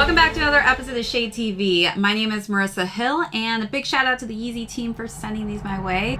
Welcome back to another episode of Shade TV. My name is Marissa Hill, and a big shout out to the Yeezy team for sending these my way.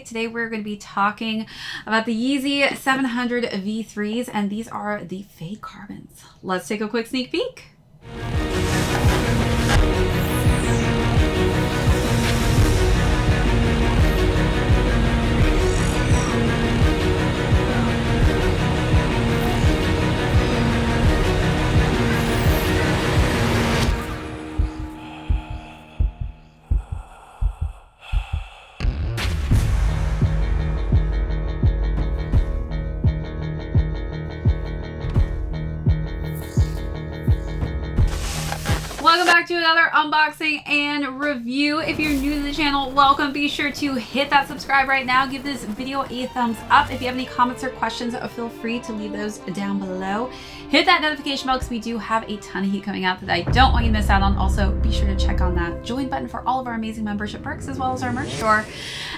Today we're going to be talking about the Yeezy 700v3s, and these are the fake carbons. Let's take a quick sneak peek. Welcome back to another unboxing and review. If you're new to the channel, welcome. Be sure to hit that subscribe right now. Give this video a thumbs up. If you have any comments or questions, feel free to leave those down below. Hit that notification bell because we do have a ton of heat coming out that I don't want you to miss out on. Also, be sure to check on that join button for all of our amazing membership perks as well as our merch store.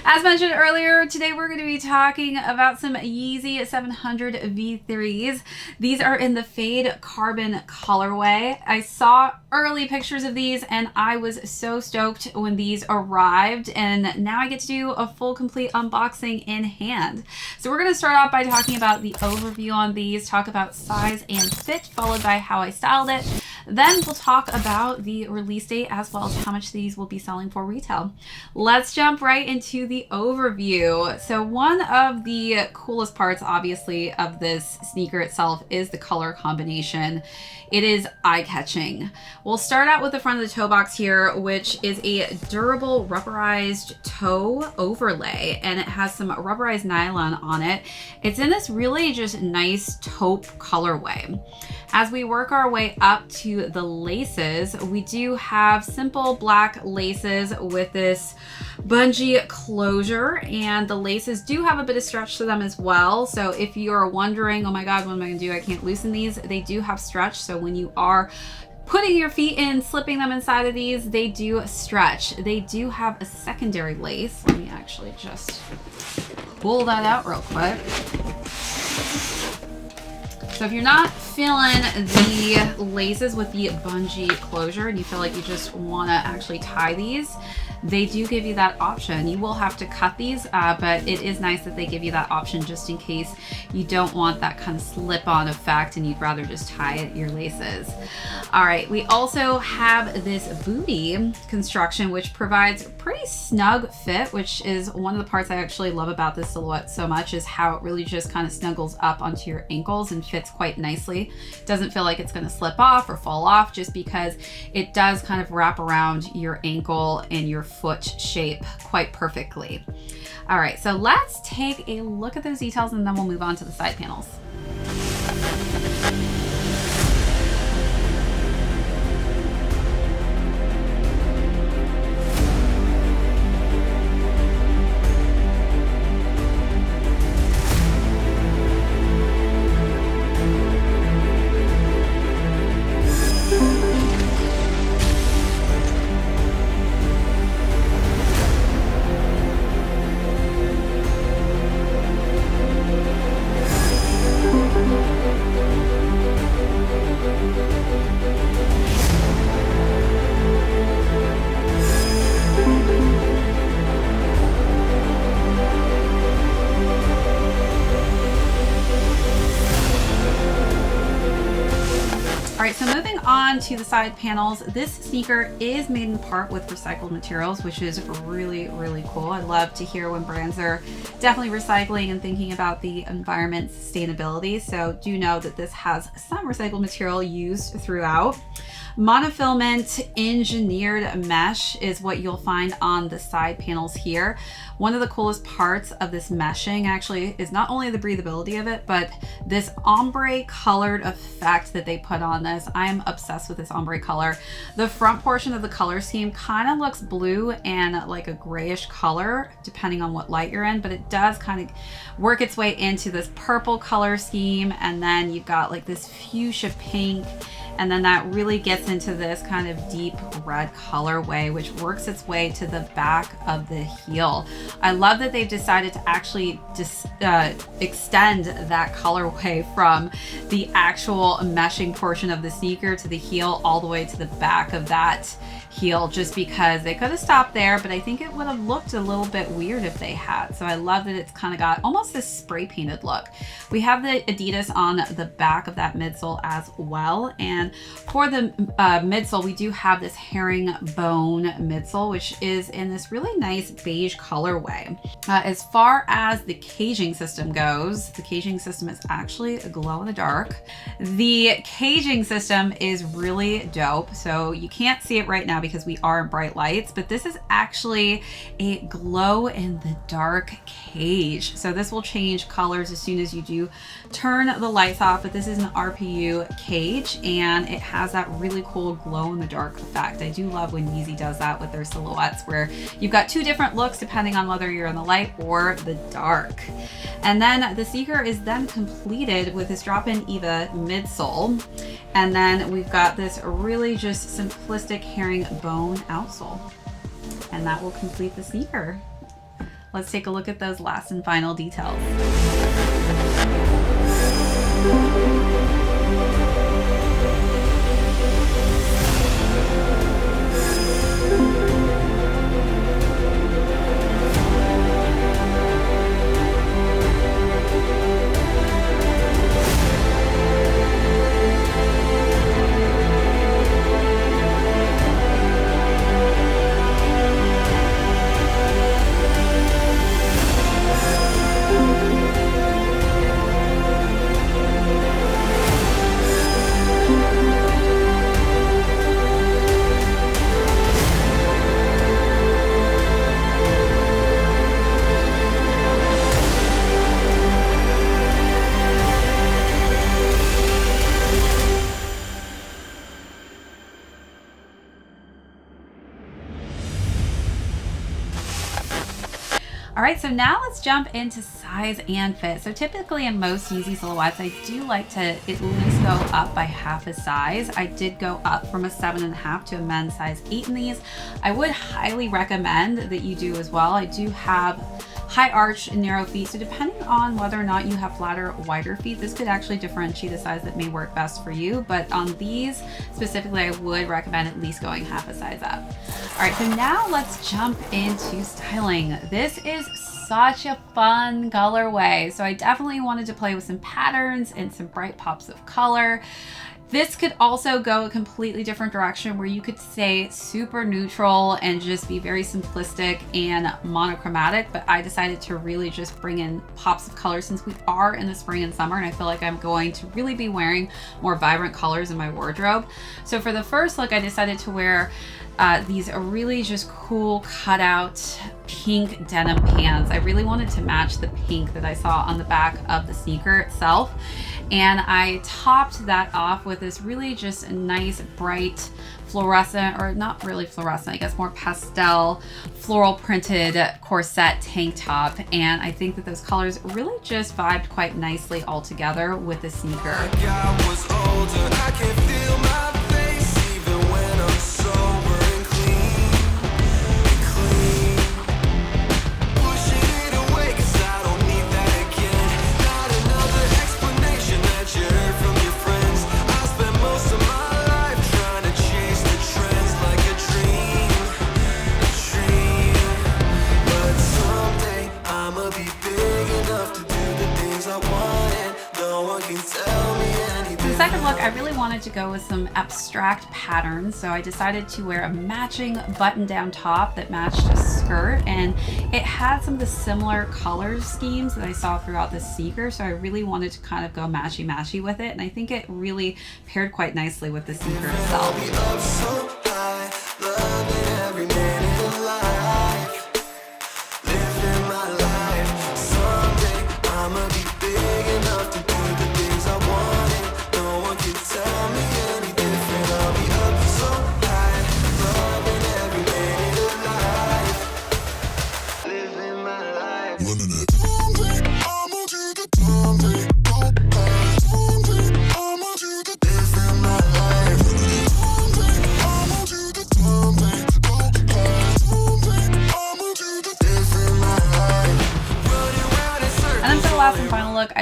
As mentioned earlier, today we're going to be talking about some Yeezy 700v3s. These are in the Fade Carbon colorway. I saw early pictures of these and I was so stoked when these arrived, and now I get to do a full complete unboxing in hand. So we're going to start off by talking about the overview on these, talk about size and fit, followed by how I styled it. Then we'll talk about the release date as well as how much these will be selling for retail. Let's jump right into the overview. So one of the coolest parts, obviously, of this sneaker itself is the color combination. It is eye-catching. We'll start out with the front of the toe box here, which is a durable rubberized toe overlay, and it has some rubberized nylon on it. It's in this really just nice taupe colorway. As we work our way up to the laces, we do have simple black laces with this bungee closure, and the laces do have a bit of stretch to them as well. So if you're wondering, oh my God, what am I gonna do? I can't loosen these. They do have stretch. So when you are putting your feet in, slipping them inside of these, they do stretch. They do have a secondary lace. Let me actually just pull that out real quick. So if you're not feeling the laces with the bungee closure and you feel like you just want to actually tie these, they do give you that option. You will have to cut these, but it is nice that they give you that option just in case you don't want that kind of slip-on effect and you'd rather just tie your laces. All right, we also have this booty construction, which provides a pretty snug fit, which is one of the parts I actually love about this silhouette so much, is how it really just kind of snuggles up onto your ankles and fits quite nicely. Doesn't feel like it's going to slip off or fall off, just because it does kind of wrap around your ankle and your foot shape quite perfectly. All right, so let's take a look at those details and then we'll move on to the side panels. So moving on to the side panels, this sneaker is made in part with recycled materials, which is really, really cool. I love to hear when brands are definitely recycling and thinking about the environment sustainability. So do know that this has some recycled material used throughout. Monofilament engineered mesh is what you'll find on the side panels here. One of the coolest parts of this meshing actually is not only the breathability of it, but this ombre colored effect that they put on this. I am obsessed with this ombre color. The front portion of the color scheme kind of looks blue and like a grayish color, depending on what light you're in, but it does kind of work its way into this purple color scheme. And then you've got like this fuchsia pink And then that really gets into this kind of deep red colorway, which works its way to the back of the heel. I love that they've decided to actually extend that colorway from the actual meshing portion of the sneaker to the heel all the way to the back of that heel, just because they could have stopped there, but I think it would have looked a little bit weird if they had. So I love that it's kind of got almost this spray painted look. We have the Adidas on the back of that midsole as well. And for the midsole, we do have this herringbone midsole, which is in this really nice beige colorway. As far as the caging system goes, the caging system is actually a glow in the dark. The caging system is really dope. So you can't see it right now because we are in bright lights, but this is actually a glow in the dark cage. So this will change colors as soon as you do turn the lights off, but this is an RPU cage and it has that really cool glow in the dark effect. I do love when Yeezy does that with their silhouettes, where you've got two different looks depending on whether you're in the light or the dark. And then the sneaker is then completed with this drop-in Eva midsole. And then we've got this really just simplistic herringbone outsole. And that will complete the sneaker. Let's take a look at those last and final details. All right, so now let's jump into size and fit. So typically in most Yeezy silhouettes, I do like to at least go up by half a size. I did go up from a 7.5 to a men's size 8 in these. I would highly recommend that you do as well. I do have high arch and narrow feet, so depending on whether or not you have flatter, wider feet, this could actually differentiate the size that may work best for you. But on these specifically, I would recommend at least going half a size up. All right, so now let's jump into styling. This is such a fun colorway, so I definitely wanted to play with some patterns and some bright pops of color. This could also go a completely different direction, where you could stay super neutral and just be very simplistic and monochromatic, but I decided to really just bring in pops of color since we are in the spring and summer, and I feel like I'm going to really be wearing more vibrant colors in my wardrobe. So for the first look, I decided to wear these are really just cool cutout pink denim pants. I really wanted to match the pink that I saw on the back of the sneaker itself. And I topped that off with this really just nice bright fluorescent, or not really fluorescent, I guess more pastel floral printed corset tank top. And I think that those colors really just vibed quite nicely all together with the sneaker. Second look, I really wanted to go with some abstract patterns, so I decided to wear a matching button-down top that matched a skirt, and it had some of the similar color schemes that I saw throughout the sneaker, so I really wanted to kind of go matchy-matchy with it, and I think it really paired quite nicely with the sneaker itself.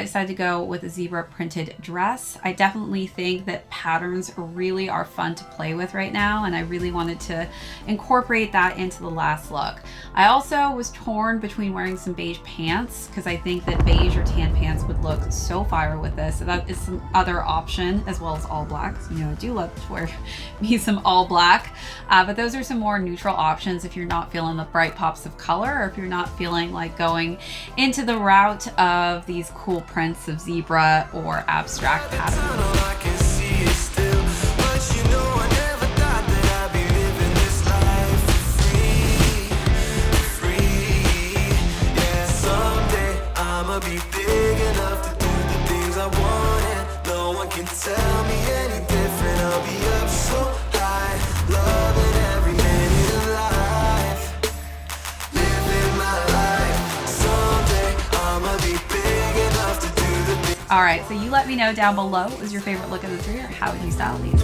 decided to go with a zebra printed dress. I definitely think that patterns really are fun to play with right now, and I really wanted to incorporate that into the last look. I also was torn between wearing some beige pants because I think that beige or tan pants would look so fire with this. So that is some other option, as well as all black. So, you know, I do love to wear me some all black, but those are some more neutral options if you're not feeling the bright pops of color, or if you're not feeling like going into the route of these cool prints of zebra or abstract patterns. Be big enough to do the things I want, and no one can tell me any different. I'll be up so high, loving every minute of life, living my life. Someday I'ma be big enough to do the things. All right, so you let me know down below, what was your favorite look of the three, or how would you style these?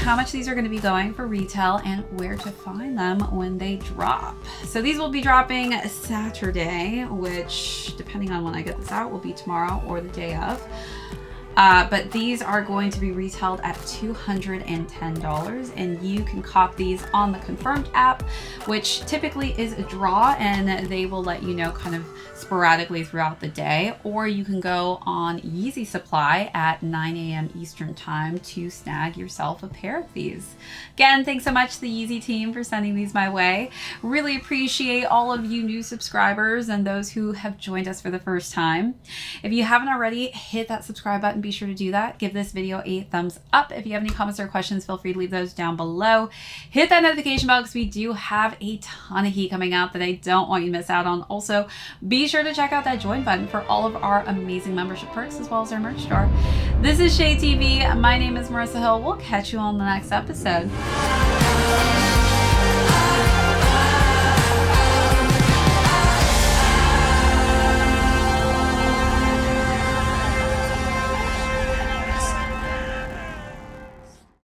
How much these are going to be going for retail and where to find them when they drop. So these will be dropping Saturday, which depending on when I get this out will be tomorrow or the day of. But these are going to be retailed at $210, and you can cop these on the Confirmed app, which typically is a draw, and they will let you know kind of sporadically throughout the day, or you can go on Yeezy Supply at 9 a.m. Eastern time to snag yourself a pair of these. Again, thanks so much to the Yeezy team for sending these my way. Really appreciate all of you new subscribers and those who have joined us for the first time. If you haven't already, hit that subscribe button. Be sure to do that. Give this video a thumbs up. If you have any comments or questions, feel free to leave those down below. Hit that notification bell because we do have a ton of heat coming out that I don't want you to miss out on. Also, be sure to check out that join button for all of our amazing membership perks as well as our merch store. This is ShadeTV. My name is Marissa Hill. We'll catch you on the next episode.